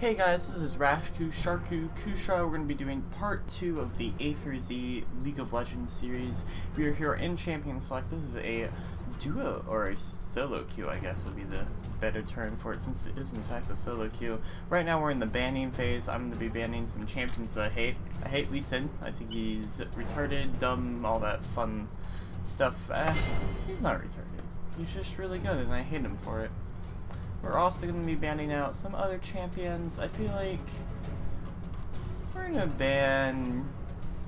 Hey guys, this is Rashku, Sharku, Kusha. We're going to be doing part 2 of the A through Z League of Legends series. We are here in Champion Select. This is a duo, or a solo queue, I guess would be the better term for it, since it is in fact a solo queue. Right now we're in the banning phase. I'm going to be banning some champions that I hate. I hate Lee Sin. I think he's retarded, dumb, all that fun stuff. He's not retarded. He's just really good, and I hate him for it. We're also going to be banning out some other champions. I feel like we're going to ban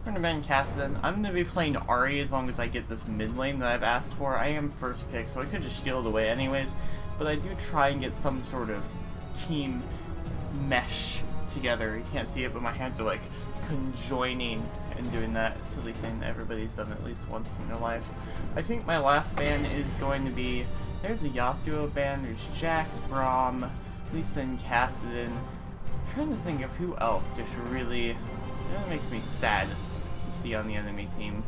Kassadin. I'm going to be playing Ahri as long as I get this mid lane that I've asked for. I am first pick, so I could just steal it away anyways. But I do try and get some sort of team mesh together. You can't see it, but my hands are like conjoining and doing that silly thing that everybody's done at least once in their life. I think my last ban is going to be... There's a Yasuo ban, there's Jax, Braum, Lee Sin, Kassadin. I'm trying to think of who else just really makes me sad to see on the enemy team.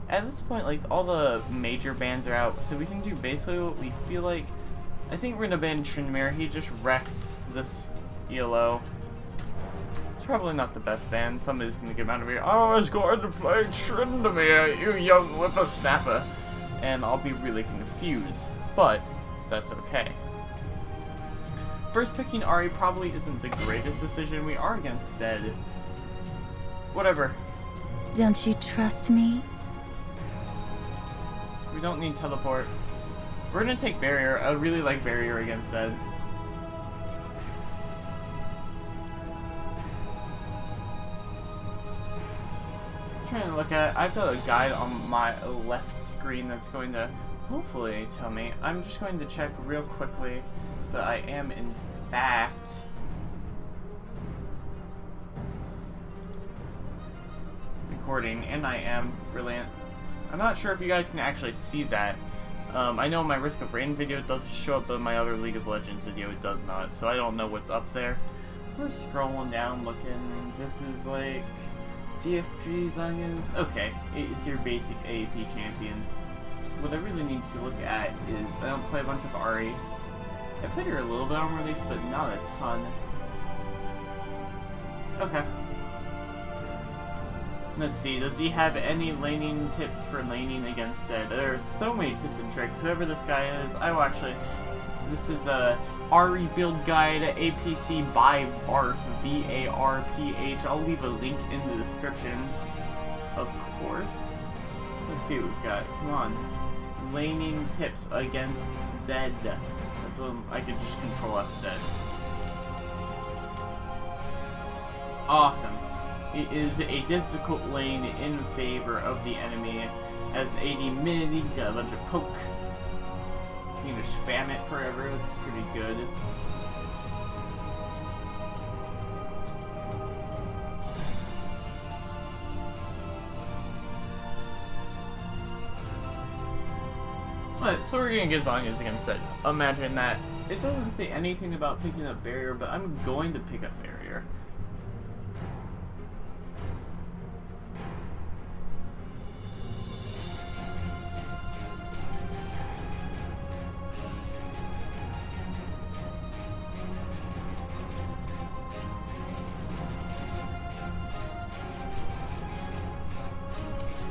At this point, like, all the major bans are out, so we can do basically what we feel like. I think we're gonna ban Tryndamere. He just wrecks this ELO. It's probably not the best ban. Somebody's gonna get mad at me. I was going to play Tryndamere, you young whippersnapper. And I'll be really confused, but that's okay. First picking Ahri probably isn't the greatest decision. We are against Zed. Whatever. Don't you trust me? We don't need teleport. We're gonna take barrier. I really like barrier against Zed. Trying to look at, I've got a guide on my left screen that's going to hopefully tell me. I'm just going to check real quickly that I am in fact recording, and I am. Brilliant. I'm not sure if you guys can actually see that. I know my Risk of Rain video does show up, but my other League of Legends video it does not, so I don't know what's up there. We're scrolling down looking. This is like DFG's onions. Okay, it's your basic AAP champion. What I really need to look at is, I don't play a bunch of Ahri. I played her a little bit on release, but not a ton. Okay. Let's see, does he have any laning tips for laning against Zed? There are so many tips and tricks. Whoever this guy is, I will actually... This is a Ahri build guide, APC by Varph, V-A-R-P-H. I'll leave a link in the description, of course. Let's see what we've got. Come on. Laning tips against Zed. That's what I could just control F Zed. Awesome. It is a difficult lane in favor of the enemy. As AD mid, he's got a bunch of poke. You can just spam it forever, that's pretty good. But, so we're gonna get Zhonya's against that. Imagine that. It doesn't say anything about picking up barrier, but I'm going to pick up barrier.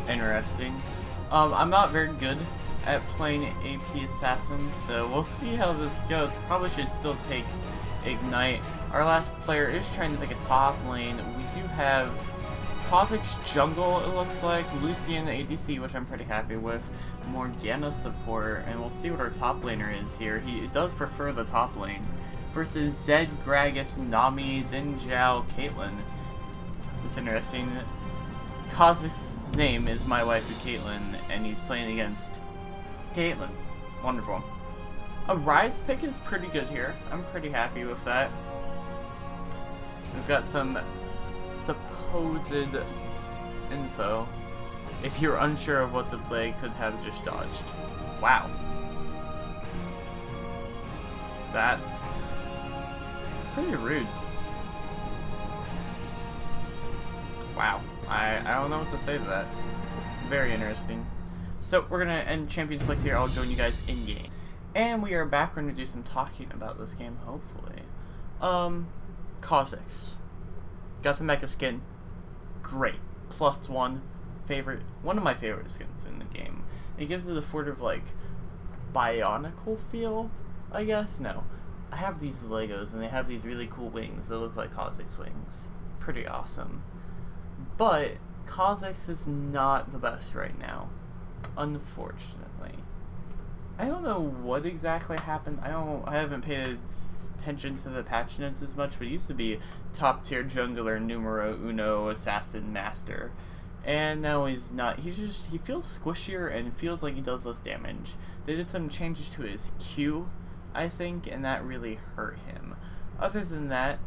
Interesting. I'm not very good at playing AP Assassins, so we'll see how this goes. Probably should still take Ignite. Our last player is trying to pick a top lane. We do have Kha'Zix's jungle, it looks like, Lucian ADC, which I'm pretty happy with, Morgana support, and we'll see what our top laner is here. He does prefer the top lane. Versus Zed, Gragas, Nami, Xin Zhao, Caitlyn. That's interesting. Kha'Zix's name is my waifu Caitlyn, and he's playing against Caitlyn. Wonderful. A Rise pick is pretty good here. I'm pretty happy with that. We've got some supposed info. If you're unsure of what to play, could have just dodged. Wow. That's pretty rude. Wow. I don't know what to say to that. Very interesting. So we're gonna end Champion Select here. I'll join you guys in game. And we are back. We're gonna do some talking about this game, hopefully. Kha'Zix. Got the Mecha skin. Great. +1. One of my favorite skins in the game. It gives it a sort of like bionicle feel, I guess. No. I have these Legos and they have these really cool wings that look like Kha'Zix wings. Pretty awesome. But Kha'Zix is not the best right now, unfortunately. I don't know what exactly happened. I haven't paid attention to the patch notes as much, but it used to be top tier jungler numero uno assassin master. And now he's not. He feels squishier and feels like he does less damage. They did some changes to his Q, I think, and that really hurt him. Other than that,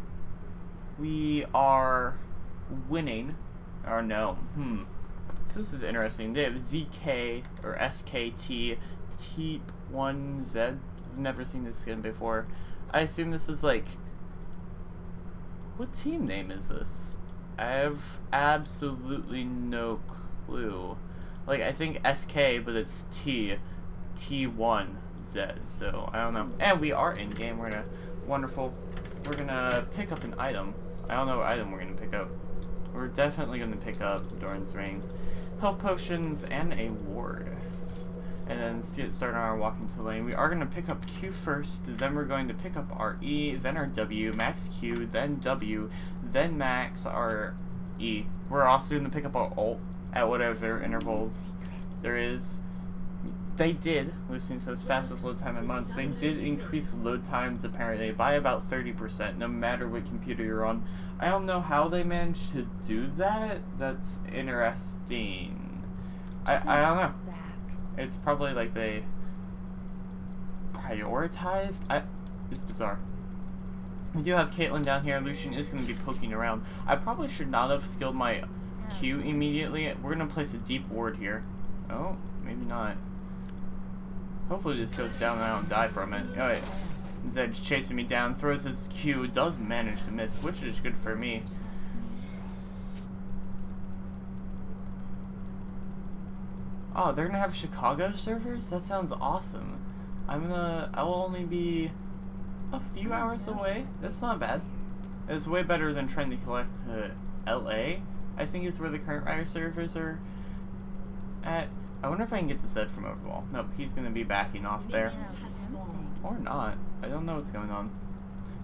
we are winning. Or no. This is interesting. They have ZK or SKT T1Z. I've never seen this skin before. I assume this is like... What team name is this? I have absolutely no clue. Like, I think SK, but it's T1Z, so I don't know. And we are in game. We're gonna pick up an item. I don't know what item we're gonna pick up. We're definitely gonna pick up Doran's Ring, health potions, and a ward. And then get started on our walk into lane. We are going to pick up Q first, then we're going to pick up our E, then our W, max Q, then W, then max our E. We're also going to pick up our ult at whatever intervals there is. They did, Lucian says, fastest load time in months. They did increase load times apparently by about 30%, no matter what computer you're on. I don't know how they managed to do that. That's interesting. I don't know. It's probably like they prioritized. It's bizarre. We do have Caitlyn down here. Lucian is going to be poking around. I probably should not have skilled my Q immediately. We're going to place a deep ward here. Oh, maybe not. Hopefully this goes down and I don't die from it. Alright. Zed's chasing me down. Throws his Q. Does manage to miss, which is good for me. Oh, they're gonna have Chicago servers? That sounds awesome. I will only be a few hours away. That's not bad. It's way better than trying to collect LA. I think is where the current Riot servers are at. I wonder if I can get the Zed from Overwall. Nope, he's gonna be backing off there. Or not. I don't know what's going on.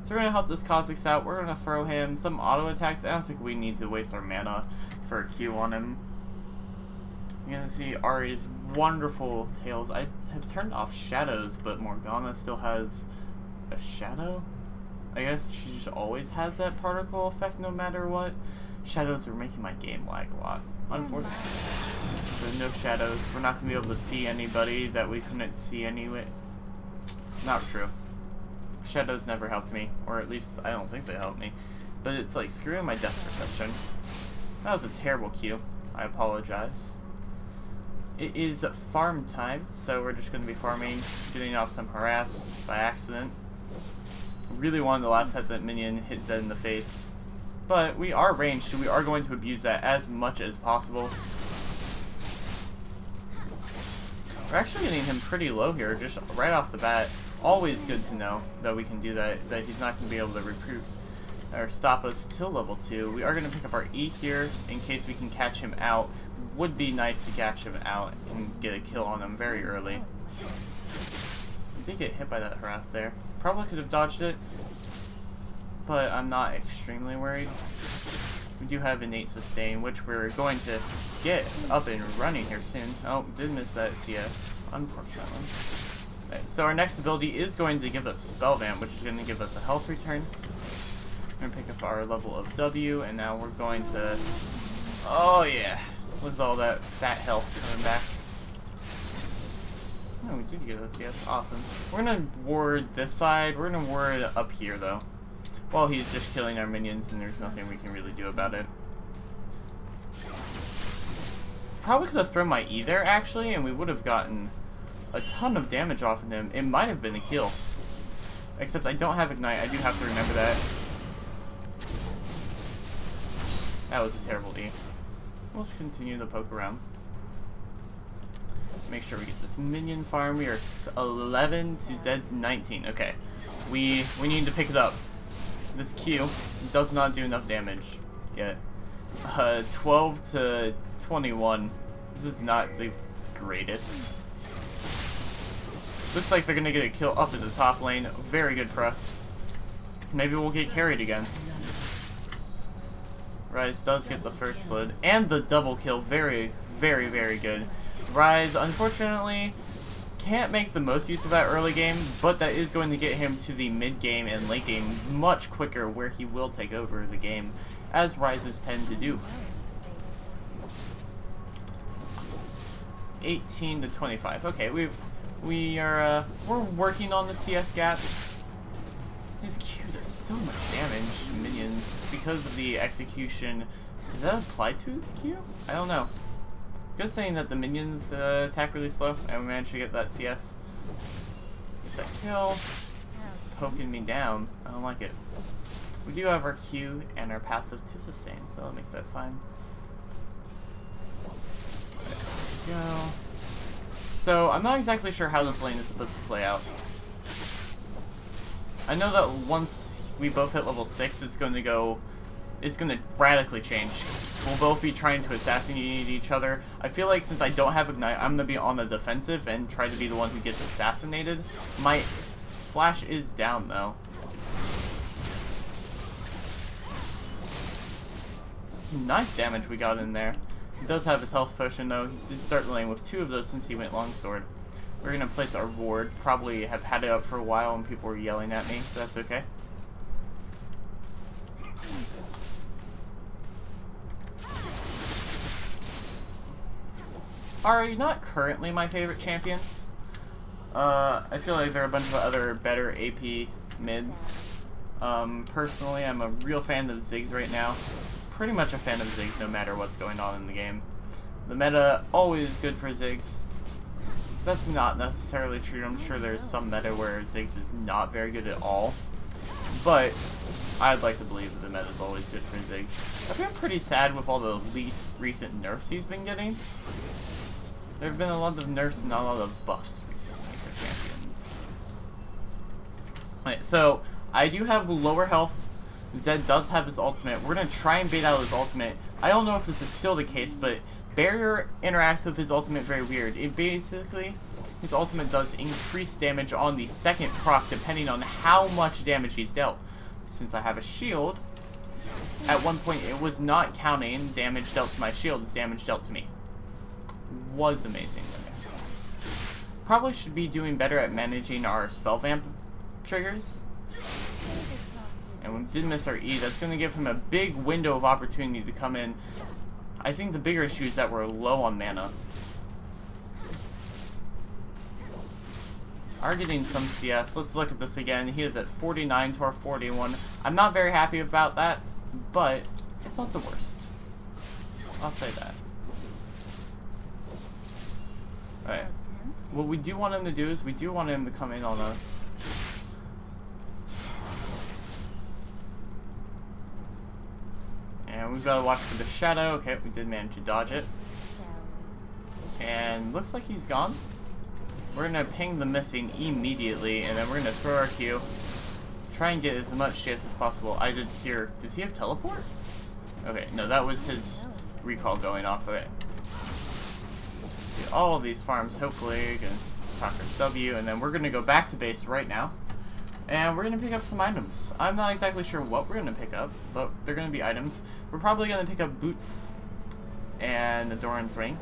So we're gonna help this Kha'Zix out. We're gonna throw him some auto attacks. I don't think we need to waste our mana for a Q on him. You're gonna see Ahri's wonderful tails. I have turned off shadows, but Morgana still has a shadow? I guess she just always has that particle effect no matter what. Shadows are making my game lag a lot, unfortunately. So no shadows. We're not gonna be able to see anybody that we couldn't see anyway. Not true. Shadows never helped me, or at least I don't think they helped me. But it's like screwing my depth perception. That was a terrible cue. I apologize. It is farm time, so we're just going to be farming, getting off some harass by accident. Really wanted the last hit that minion hit Zed in the face. But we are ranged, so we are going to abuse that as much as possible. We're actually getting him pretty low here, just right off the bat. Always good to know that we can do that, that he's not going to be able to recruit or stop us till level 2. We are going to pick up our E here in case we can catch him out. Would be nice to catch him out and get a kill on him very early. I did get hit by that harass there. Probably could have dodged it, but I'm not extremely worried. We do have innate sustain, which we're going to get up and running here soon. Oh, did miss that CS, unfortunately. Right, so our next ability is going to give us Spell Vamp, which is going to give us a health return. We're going to pick up our level of W, and now we're going to... Oh yeah! Look at all that fat health coming back. Oh, we did get this, yes. Awesome. We're gonna ward this side. We're gonna ward up here, though. While he's just killing our minions, and there's nothing we can really do about it. Probably could have thrown my E there, actually, and we would have gotten a ton of damage off of him. It might have been a kill. Except I don't have Ignite. I do have to remember that. That was a terrible E. We'll just continue to poke around. Make sure we get this minion farm. We are 11 to Zed's 19. Okay. We need to pick it up. This Q does not do enough damage yet. 12 to 21. This is not the greatest. Looks like they're gonna get a kill up at the top lane. Very good for us. Maybe we'll get carried again. Rise does get the first blood and the double kill. Very, very, very good. Rise, unfortunately, can't make the most use of that early game, but that is going to get him to the mid game and late game much quicker, where he will take over the game, as Rises tend to do. 18 to 25. Okay, we're working on the CS gap. His Q does so much damage to minions because of the execution. Does that apply to his Q? I don't know. Good thing that the minions attack really slow, and we managed to get that CS. Get that kill. It's poking me down. I don't like it. We do have our Q and our passive to sustain, so I'll make that fine. There we go. So, I'm not exactly sure how this lane is supposed to play out. I know that once we both hit level 6, it's going to radically change. We'll both be trying to assassinate each other. I feel like since I don't have Ignite, I'm going to be on the defensive and try to be the one who gets assassinated. My flash is down, though. Nice damage we got in there. He does have his health potion, though. He did start the lane with 2 of those since he went longsword. We're going to place our ward. Probably have had it up for a while and people were yelling at me, so that's okay. Ahri, not currently my favorite champion. I feel like there are a bunch of other better AP mids. Personally, I'm a real fan of Ziggs right now. Pretty much a fan of Ziggs no matter what's going on in the game. The meta, always good for Ziggs. That's not necessarily true. I'm sure there's some meta where Ziggs is not very good at all. But I'd like to believe that the meta is always good for Ziggs. I've been pretty sad with all the least recent nerfs he's been getting. There have been a lot of nerfs and not a lot of buffs recently for champions. Alright, so I do have lower health. Zed does have his ultimate. We're going to try and bait out his ultimate. I don't know if this is still the case, but Barrier interacts with his ultimate very weird. It basically, his ultimate does increase damage on the second proc depending on how much damage he's dealt. Since I have a shield, at one point it was not counting damage dealt to my shield, it's damage dealt to me. Was amazing. Probably should be doing better at managing our spell vamp triggers. And we did miss our E. That's going to give him a big window of opportunity to come in. I think the bigger issue is that we're low on mana. Are getting some CS. Let's look at this again. He is at 49 to our 41. I'm not very happy about that, but it's not the worst. I'll say that. Alright. What we do want him to do is we do want him to come in on us. And we've got to watch for the shadow. Okay, we did manage to dodge it. And looks like he's gone. We're going to ping the missing immediately, and then we're going to throw our Q. Try and get as much chance as possible. I did hear... Does he have teleport? Okay, no, that was his recall going off of it. Get all of these farms, hopefully. Gonna conquer W, and then we're going to go back to base right now. And we're going to pick up some items. I'm not exactly sure what we're going to pick up, but they're going to be items. We're probably going to pick up boots and the Doran's ring.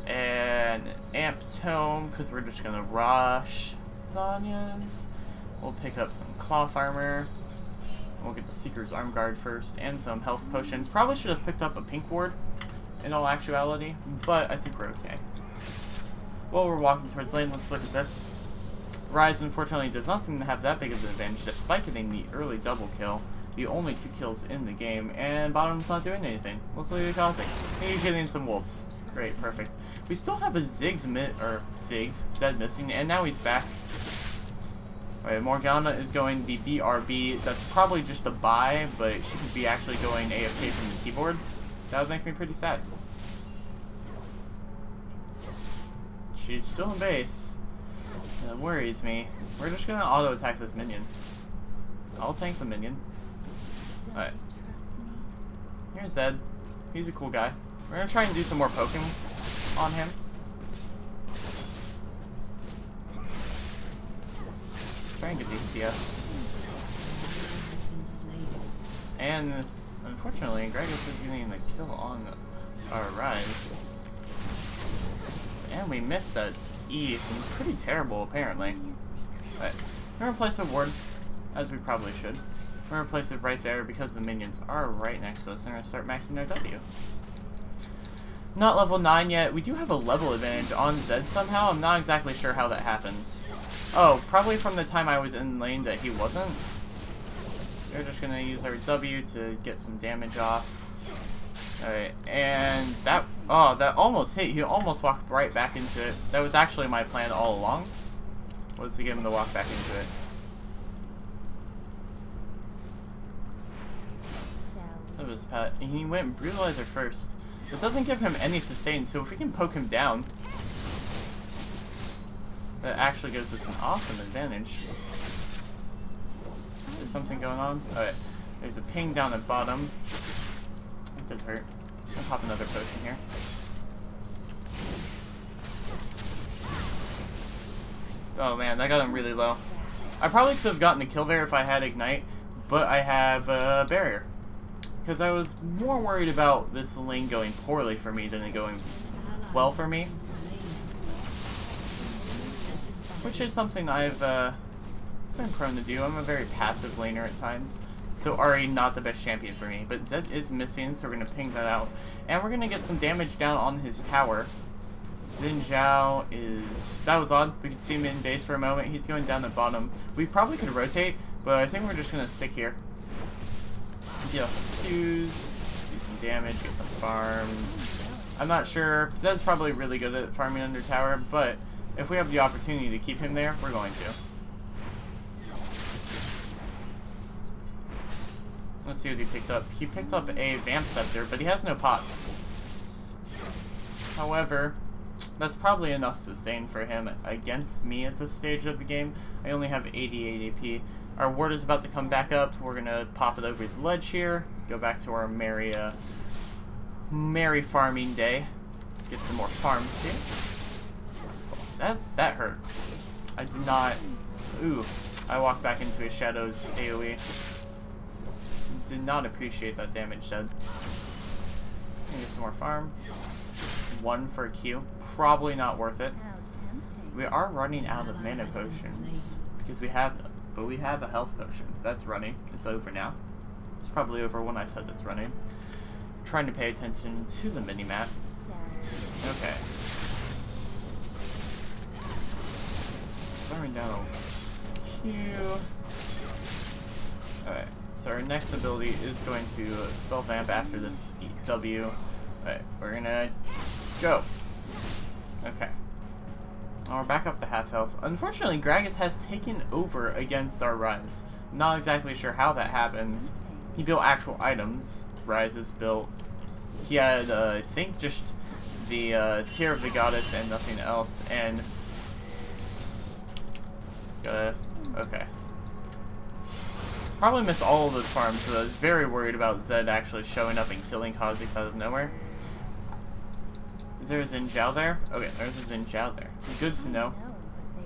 And amp tome, because we're just going to rush Zanyas. We'll pick up some cloth armor. We'll get the Seeker's arm guard first, and some health potions. Probably should have picked up a pink ward in all actuality, but I think we're okay. While we're walking towards lane, let's look at this. Rise, unfortunately, does not seem to have that big of an advantage, despite getting the early double kill. The only 2 kills in the game, and bottom's not doing anything. Let's look at the cosmetics. He's getting some wolves. Great, perfect. We still have a Zed missing, and now he's back. Alright, Morgana is going the BRB. That's probably just a buy, but she could be actually going AFK from the keyboard. That would make me pretty sad. She's still in base. That worries me. We're just gonna auto attack this minion. I'll tank the minion. Alright. Here's Zed. He's a cool guy. We're gonna try and do some more poking on him. Try and get these CS. And unfortunately, Gragas is getting the kill on our Rise. And we missed that E. Pretty terrible, apparently. Alright. We're gonna place a ward, as we probably should. We're gonna place it right there because the minions are right next to us, and we're gonna start maxing our W. Not level 9 yet. We do have a level advantage on Zed somehow. I'm not exactly sure how that happens. Oh, probably from the time I was in lane that he wasn't. We're just gonna use our W to get some damage off. Alright, and that, oh, that almost hit. He almost walked right back into it. That was actually my plan all along, was to get him to walk back into it. That was Pat. And he went Brutalizer first. It doesn't give him any sustain, so if we can poke him down, that actually gives us an awesome advantage. There's something going on. Alright, there's a ping down at bottom. That did hurt. I'll pop another potion here. Oh man, that got him really low. I probably could have gotten a kill there if I had Ignite, but I have a barrier. Because I was more worried about this lane going poorly for me than it going well for me. Which is something I've been prone to do. I'm a very passive laner at times. So Ahri not the best champion for me. But Zed is missing, so we're going to ping that out. And we're going to get some damage down on his tower. Xin Zhao is... That was odd. We could see him in base for a moment. He's going down the bottom. We probably could rotate, but I think we're just going to stick here. Deal some Qs, do some damage, get some farms. I'm not sure. Zed's probably really good at farming under tower, but if we have the opportunity to keep him there, we're going to. Let's see what he picked up. He picked up a Vamp Scepter, but he has no pots. However, that's probably enough sustain for him against me at this stage of the game. I only have 88 AP. Our ward is about to come back up. We're going to pop it over the ledge here. Go back to our merry farming day. Get some more farms here. That hurt. I did not... Ooh. I walked back into a Shadow's AoE. Did not appreciate that damage, Zed. Get some more farm. 1 for a Q. Probably not worth it. We are running out of mana potions. Because we have them. But we have a health potion. That's running. It's over now. It's probably over when I said it's running. Trying to pay attention to the mini-map. Okay. Throwing down a Q. Alright. So our next ability is going to spell vamp after this W. Alright. We're gonna go. Okay. Oh, we're back up to half health. Unfortunately, Gragas has taken over against our Rise. Not exactly sure how that happened. He built actual items. Rise is built. He had, I think, just the Tear of the Goddess and nothing else. And okay. Probably missed all of those farms, so I was very worried about Zed actually showing up and killing Kha'Zix out of nowhere. Is there a Xin Zhao there? Okay, there's a Xin Zhao there. Good to know.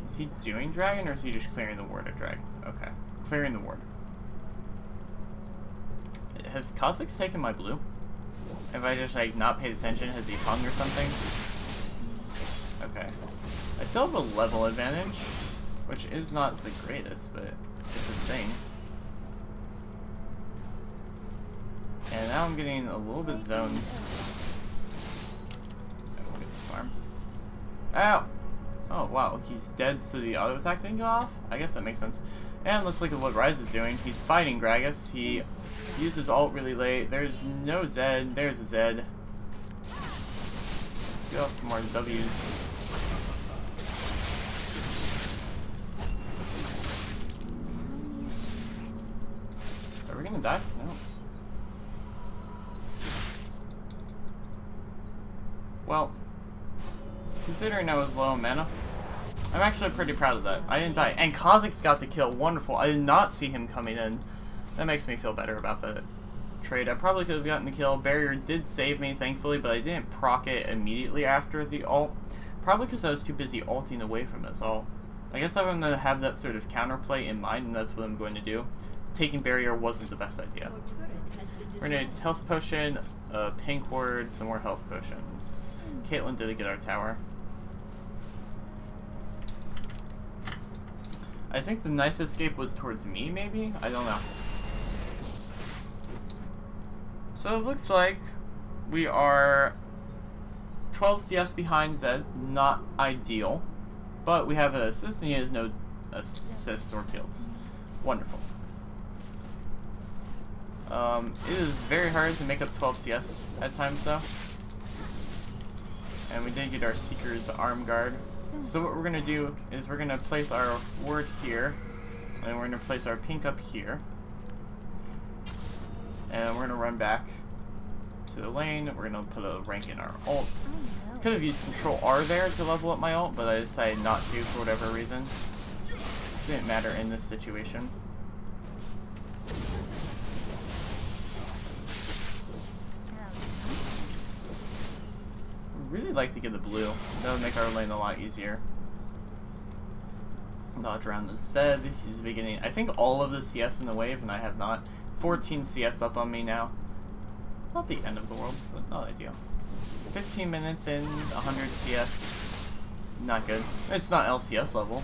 Is he doing dragon, or is he just clearing the ward of dragon? Okay, clearing the ward. Has Kha'Zix taken my blue? If I just, like, not paid attention, has he hung or something? Okay. I still have a level advantage, which is not the greatest, but it's a thing. And now I'm getting a little bit zoned. Ow! Oh, wow, he's dead, so the auto attack didn't go off? I guess that makes sense. And let's look at what Rise is doing. He's fighting Gragas. He uses ult really late. There's no Zed. There's a Zed. Get off some more W's. Are we gonna die? No. Well, considering I was low on mana, I'm actually pretty proud of that. I didn't die. And Kha'Zix got the kill. Wonderful. I did not see him coming in. That makes me feel better about the trade. I probably could have gotten the kill. Barrier did save me, thankfully, but I didn't proc it immediately after the ult. Probably because I was too busy ulting away from this ult. I guess I'm going to have that sort of counterplay in mind, and that's what I'm going to do. Taking Barrier wasn't the best idea. We're going to health potion, pink ward, some more health potions. Caitlyn did get our tower. I think the nice escape was towards me, maybe? I don't know. So it looks like we are 12 CS behind Zed. Not ideal. But we have an assist and he has no assists or kills. Wonderful. It is very hard to make up 12 CS at times though. And we did get our Seeker's arm guard. So what we're going to do is we're going to place our ward here. And we're going to place our pink up here. And we're going to run back to the lane. We're going to put a rank in our ult. Could have used Control R there to level up my ult, but I decided not to for whatever reason. Didn't matter in this situation. Really like to get the blue. That would make our lane a lot easier. Dodge around the Zed. He's beginning. I think all of the CS in the wave, and I have not. 14 CS up on me now. Not the end of the world, but not ideal. 15 minutes in, 100 CS. Not good. It's not LCS level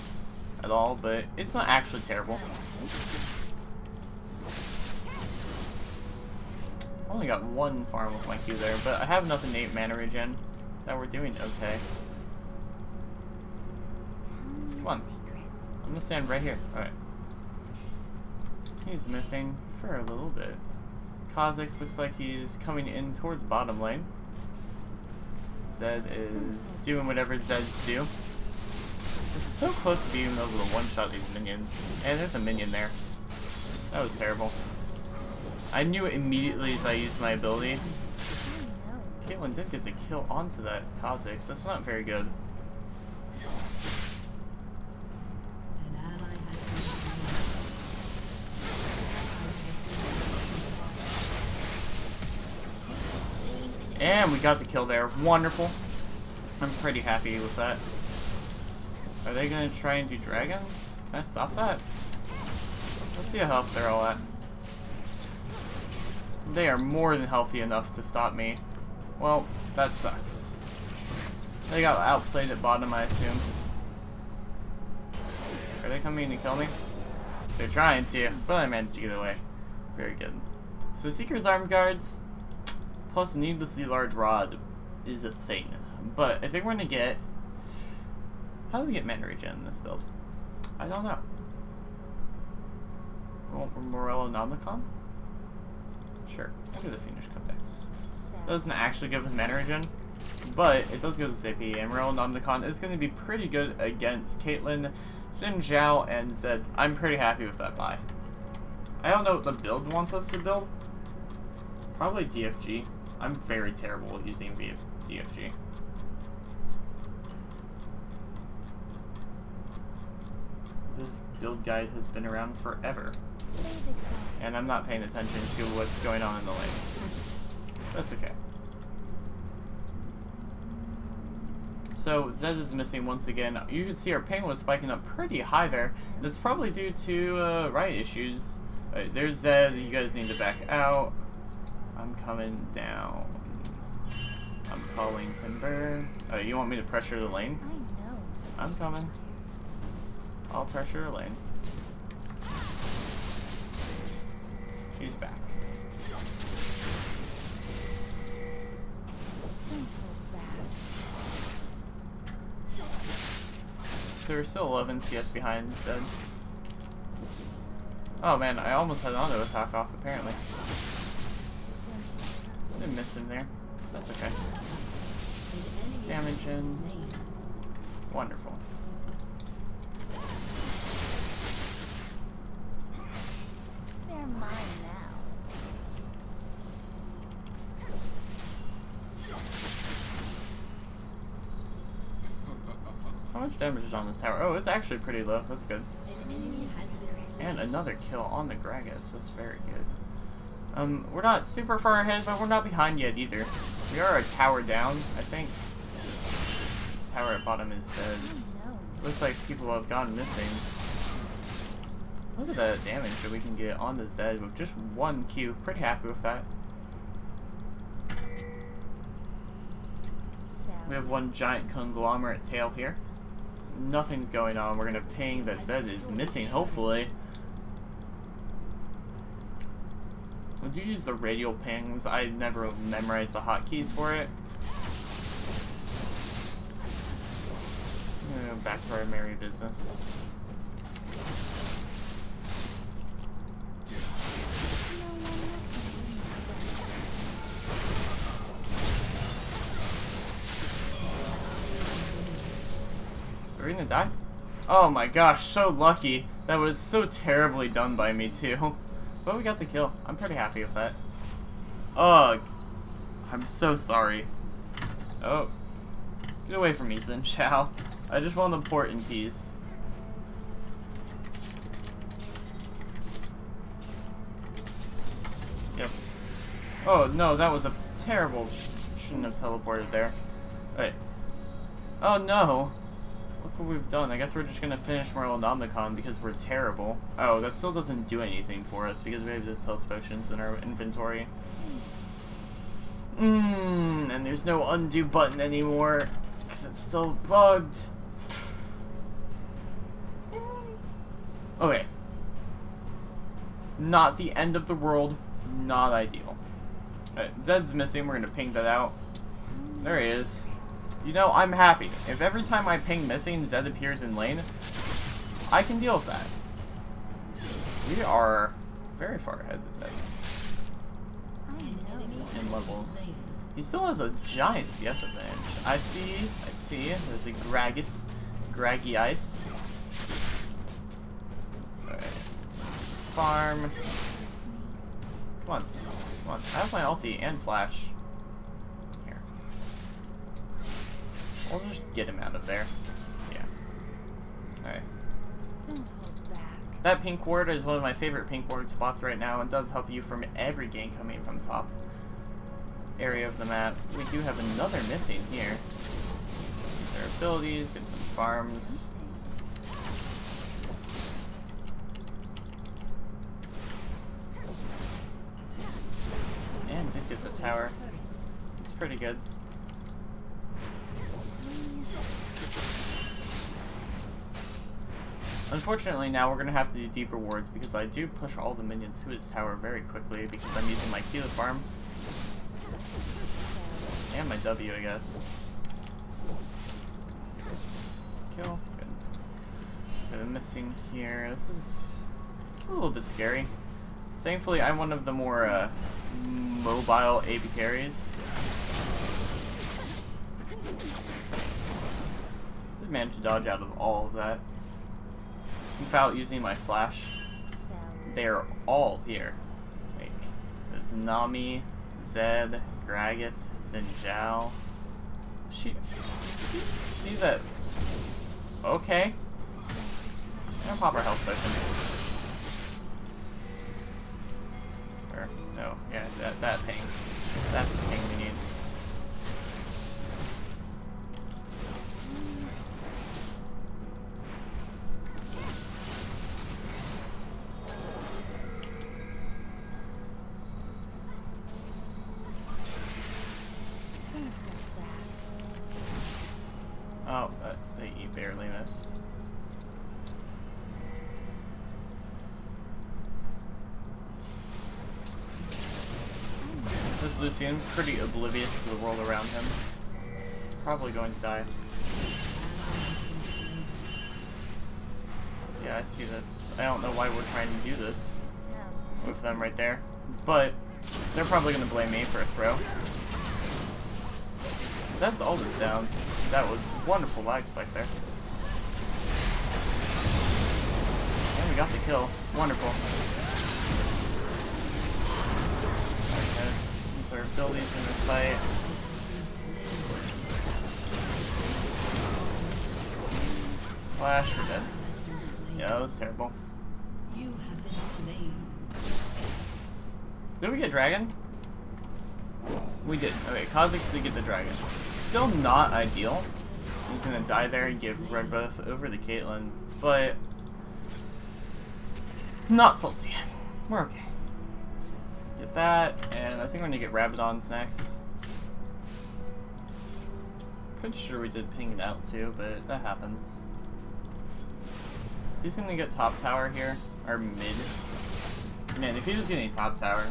at all, but it's not actually terrible. Only got one farm with my Q there, but I have enough innate mana regen that we're doing okay. Come on. I'm gonna stand right here. Alright. He's missing for a little bit. Kha'Zix looks like he's coming in towards bottom lane. Zed is doing whatever Zeds do. We're so close to being able to one-shot these minions. And there's a minion there. That was terrible. I knew it immediately as I used my ability. Caitlyn did get the kill onto that Kha'Zix. That's not very good. And we got the kill there. Wonderful. I'm pretty happy with that. Are they going to try and do dragon? Can I stop that? Let's see how healthy they're all at. They are more than healthy enough to stop me. Well, that sucks. They got outplayed at bottom, I assume. Are they coming to kill me? They're trying to, but I managed to get away. Very good. So Seeker's arm guards plus needlessly large rod is a thing. But I think we're gonna get... How do we get mana regen in this build? I don't know. Well, Morello Nomicon? Sure, I'll do the Fiendish Codex. Doesn't actually give us mana regen, but it does give us AP, and Morello Nomicon is going to be pretty good against Caitlyn, Xin Zhao, and Zed. I'm pretty happy with that buy. I don't know what the build wants us to build. Probably DFG. I'm very terrible at using DFG. This build guide has been around forever. And I'm not paying attention to what's going on in the lane. That's okay. So Zed is missing once again. You can see our ping was spiking up pretty high there. That's probably due to riot issues. There's Zed. You guys need to back out. I'm coming down. I'm calling Timber. You want me to pressure the lane? I know. I'm coming. I'll pressure the lane. She's back. So we're still 11 CS behind Zed. Oh man, I almost had auto attack off apparently. I didn't miss him there. That's okay. Damage in. Wonderful. They're mine now. How much damage is on this tower? Oh, it's actually pretty low. That's good. Enemy has been slain. And another kill on the Gragas. That's very good. We're not super far ahead, but we're not behind yet either. We are a tower down, I think. Tower at bottom is dead. Oh no. Looks like people have gone missing. Look at the damage that we can get on the Zed with just one Q. Pretty happy with that. We have one giant conglomerate tail here. Nothing's going on. We're gonna ping that Zed is missing, hopefully. Would you use the radial pings? I never memorized the hotkeys for it. I'm gonna go back to our merry business. Are we gonna die? Oh my gosh, so lucky. That was so terribly done by me too. But we got the kill. I'm pretty happy with that. Ugh. I'm so sorry. Oh. Get away from me, Xin Chao. I just want the port in peace. Yep. Oh no, that was a terrible... Shouldn't have teleported there. Wait. Oh no. Look what we've done. I guess we're just gonna finish Morellonomicon because we're terrible. Oh, that still doesn't do anything for us because we have the health potions in our inventory. And there's no undo button anymore because it's still bugged. Okay. Not the end of the world. Not ideal. Alright, Zed's missing. We're gonna ping that out. There he is. You know, I'm happy. If every time I ping missing, Zed appears in lane, I can deal with that. We are very far ahead of Zed. In levels. He still has a giant CS advantage. I see. There's a Gragas. Graggy Ice. Alright. Let's farm. Come on. I have my ulti and flash. We'll just get him out of there. Yeah. Alright. Don't hold back. That pink ward is one of my favorite pink ward spots right now and does help you from every gank coming from top area of the map. We do have another missing here. Use our abilities, get some farms. And Ziggs gets the tower. It's pretty good. Unfortunately, now we're going to have to do deeper wards because I do push all the minions to his tower very quickly because I'm using my Q to farm. And my W, I guess. Kill. Good. Got a missing here. This is a little bit scary. Thankfully, I'm one of the more mobile AP carries. Did manage to dodge out of all of that. Without using my flash, they're all here. Like, there's Nami, Zed, Gragas, Xin Zhao. See that? Okay. I'm gonna pop our health potion. Or, no, yeah, that ping. That's the thing we need. Oh, he barely missed. This Lucian, pretty oblivious to the world around him. Probably going to die. Yeah, I see this. I don't know why we're trying to do this with them right there. But they're probably going to blame me for a throw. That's all that's down. That was wonderful lag spike there. And we got the kill. Wonderful. Okay. Use our abilities in this fight. Flash, we're dead. Yeah, that was terrible. You have been slain. Did we get dragon? We did. Okay, Kha'Zix did get the dragon. Still not ideal. He's gonna die there and give red buff over to Caitlyn, but not salty. We're okay. Get that, and I think we're gonna get Rabadons next. Pretty sure we did ping it out too, but that happens. He's gonna get top tower here, or mid. Man, if he was getting top tower,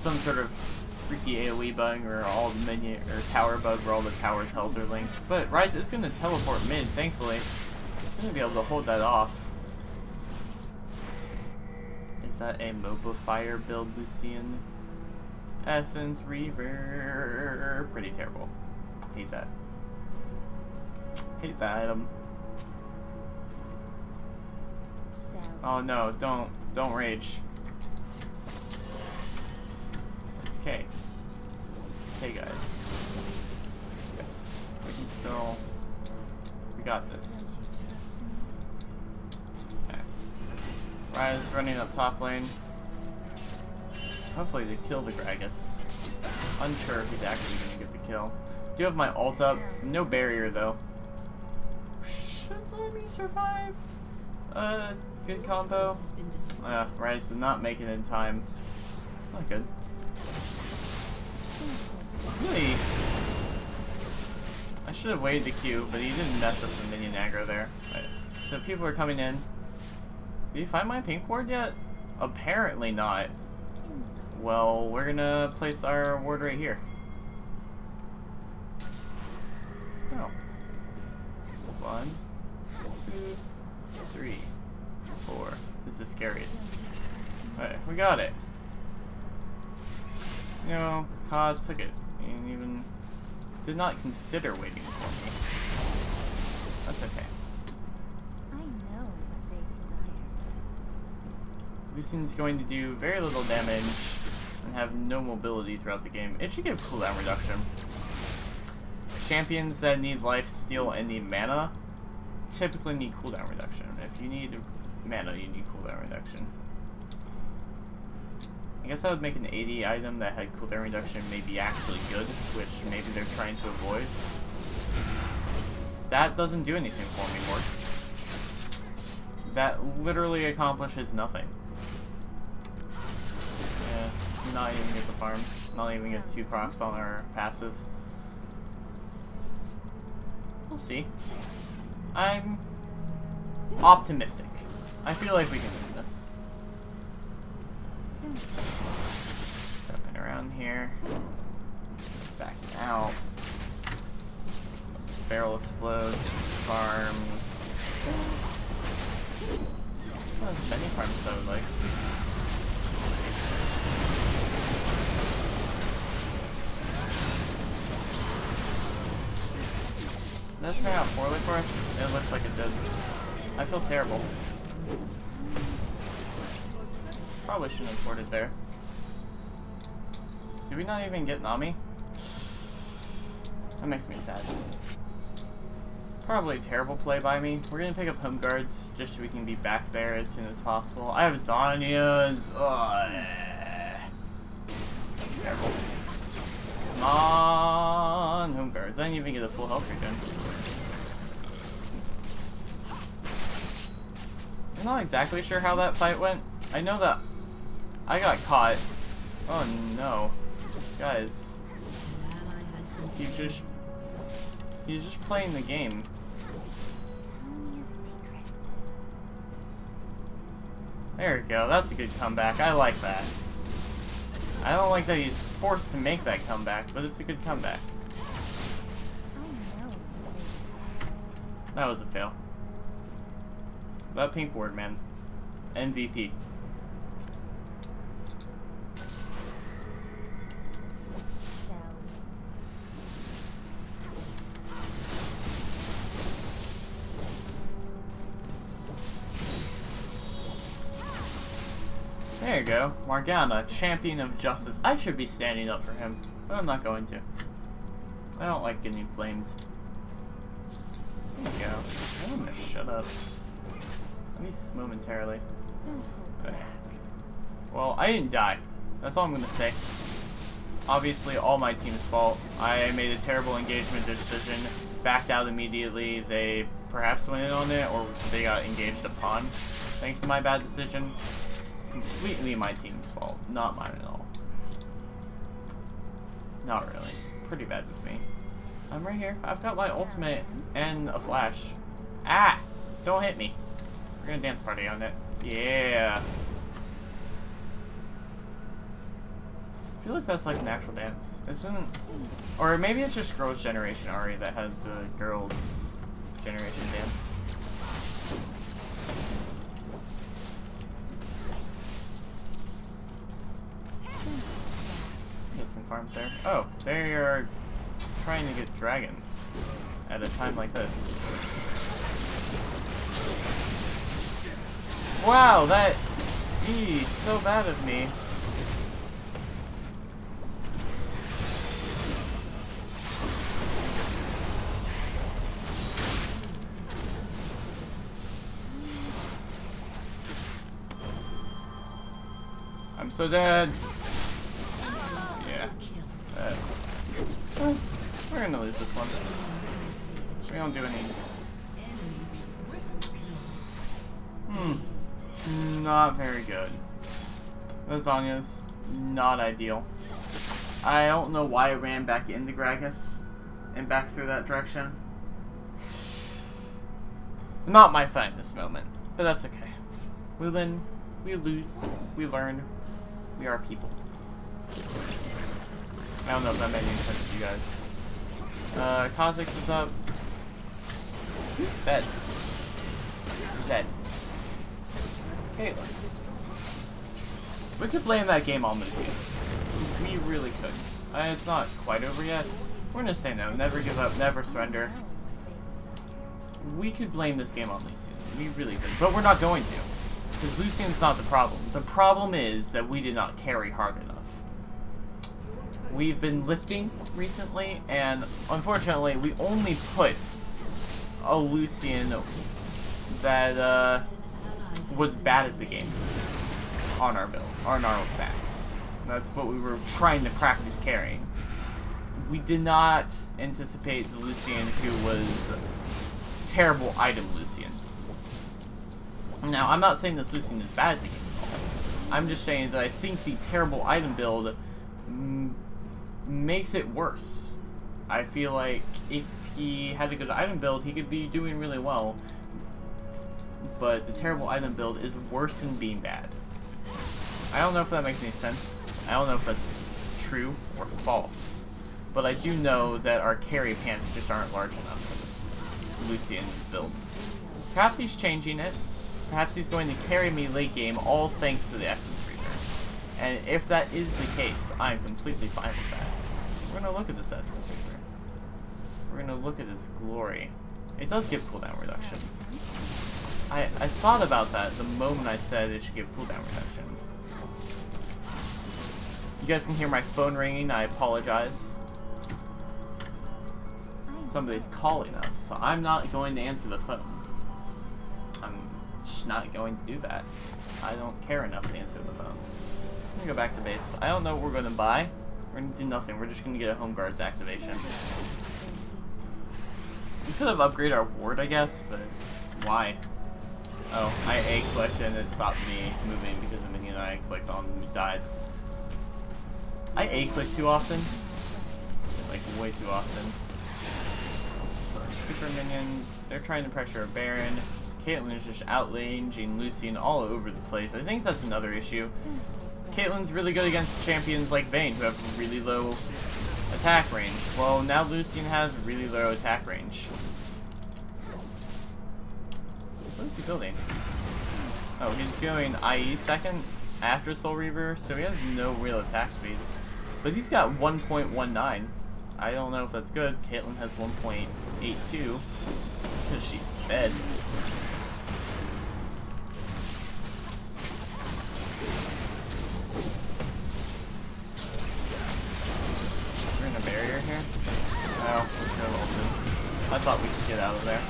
some sort of freaky AoE bug or all the minion or tower bug where all the towers' health are linked. But Ryze is gonna teleport mid, thankfully. He's gonna be able to hold that off. Is that a MOBA fire build, Lucian? Essence Reaver. Pretty terrible. Hate that. Hate that item. Oh no, don't rage. It's K. Hey guys. Yes. We can still... We got this. Okay. Ryze running up top lane. Hopefully they kill the Gragas. Unsure if he's actually gonna get the kill. Do have my ult up. No barrier though. Should let me survive. Good combo. Ryze did not make it in time. Not good. Really? I should have waited the Q, but he didn't mess up the minion aggro there. Right. So people are coming in. Did you find my pink ward yet? Apparently not. Well, we're gonna place our ward right here. Oh. 1, 2, 3, 4. This is scariest. Alright, we got it. You know, COD took it. And even did not consider waiting for me. That's okay. I know what they desire. Lucian's going to do very little damage and have no mobility throughout the game. It should give cooldown reduction. Champions that need life steal and need mana typically need cooldown reduction. If you need mana, you need cooldown reduction. I guess that would make an 80 item that had cooldown reduction maybe actually good, which maybe they're trying to avoid. That doesn't do anything for me, Mort. That literally accomplishes nothing. Yeah, not even get the farm. Not even get 2 procs on our passive. We'll see. I'm optimistic. I feel like we can win this. Jumping around here. Backing out. This barrel explodes. Farms. Not as many farms as I would like. Did that turn out poorly for us? It looks like it did. I feel terrible. Probably shouldn't have ported there. Did we not even get Nami? That makes me sad. Probably a terrible play by me. We're gonna pick up home guards just so we can be back there as soon as possible. I have Zhonya's. Terrible. Come on, home guards. I didn't even get a full health regen. I'm not exactly sure how that fight went. I know that I got caught. Oh no. Guys. He's just playing the game. There we go. That's a good comeback. I like that. I don't like that he's forced to make that comeback, but it's a good comeback. That was a fail. That pink ward, man. MVP. There you go. Morgana, champion of justice. I should be standing up for him, but I'm not going to. I don't like getting flamed. There you go. I'm gonna shut up. At least momentarily. Don't hold back. Well, I didn't die. That's all I'm gonna say. Obviously, all my team's fault. I made a terrible engagement decision, backed out immediately. They perhaps went in on it, or they got engaged upon. Thanks to my bad decision. Completely my team's fault, not mine at all. Not really. Pretty bad with me. I'm right here. I've got my ultimate and a flash. Ah! Don't hit me. We're gonna dance party on it. Yeah. I feel like that's like an actual dance. Isn't... Or maybe it's just Girls' Generation Ahri that has the Girls' Generation dance. Get some farms there. Oh, they are trying to get Dragon at a time like this. Wow, that... Eee, so bad of me. I'm so dead. Yeah. We're gonna lose this one. We don't do any. Not very good. Lasagna's not ideal. I don't know why I ran back into Gragas and back through that direction. Not my finest moment, but that's okay. We win, we lose, we learn. We are people. I don't know if that made any sense to you guys. Kha'Zix is up. Who's fed? Zed. Caitlyn. We could blame that game on Lucian. We really could. It's not quite over yet. We're gonna say no. Never give up. Never surrender. We could blame this game on Lucian. We really could. But we're not going to. Because Lucian's not the problem. The problem is that we did not carry hard enough. We've been lifting recently, and unfortunately, we only put a Lucian that was bad at the game on our build, on our backs. That's what we were trying to practice carrying. We did not anticipate the Lucian who was terrible item Lucian. Now, I'm not saying this Lucian is bad at the game at all. I'm just saying that I think the terrible item build makes it worse. I feel like if he had a good item build, he could be doing really well. But the terrible item build is worse than being bad. I don't know if that makes any sense. I don't know if that's true or false. But I do know that our carry pants just aren't large enough for this Lucian's build. Perhaps he's changing it. Perhaps he's going to carry me late game, all thanks to the Essence Reaver. And if that is the case, I'm completely fine with that. We're going to look at this Essence Reaver. We're going to look at his glory. It does give cooldown reduction. I thought about that the moment I said it should give cooldown reduction. You guys can hear my phone ringing, I apologize. Somebody's calling us, so I'm not going to answer the phone. I'm just not going to do that. I don't care enough to answer the phone. I'm gonna go back to base. I don't know what we're gonna buy. We're gonna do nothing. We're just gonna get a Home Guards activation. We could have upgraded our ward, I guess, but why? Oh, I A-clicked and it stopped me moving because the minion I clicked on died. I A-click too often. Like, way too often. Super minion, they're trying to pressure a Baron. Caitlyn is just outranging Lucian all over the place. I think that's another issue. Caitlyn's really good against champions like Vayne, who have really low attack range. Well, now Lucian has really low attack range. What is he building? Oh, he's going IE second after Soul Reaver, so he has no real attack speed. But he's got 1.19. I don't know if that's good. Caitlyn has 1.82 because she's fed. We're in a barrier here? Oh, there's no ulti. I thought we could get out of there.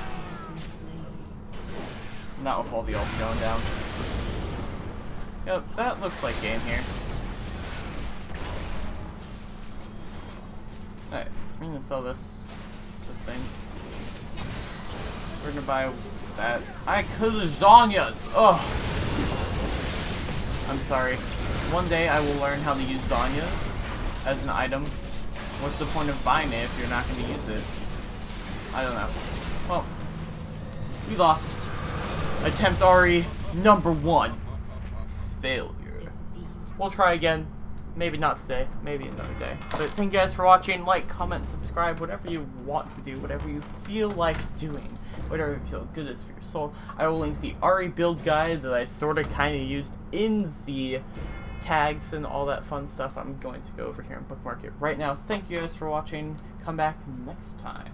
Not with all the ults going down. Yep, that looks like game here. Alright, I'm gonna sell this thing. We're gonna buy that. I could lasagnas! Ugh! I'm sorry. One day I will learn how to use Zanya's as an item. What's the point of buying it if you're not going to use it? I don't know. Well, we lost. Attempt Ahri #1. Failure. We'll try again. Maybe not today. Maybe another day. But thank you guys for watching. Like, comment, subscribe, whatever you want to do. Whatever you feel like doing. Whatever you feel good is for your soul. I will link the Ahri build guide that I sort of kind of used in the tags and all that fun stuff. I'm going to go over here and bookmark it right now. Thank you guys for watching. Come back next time.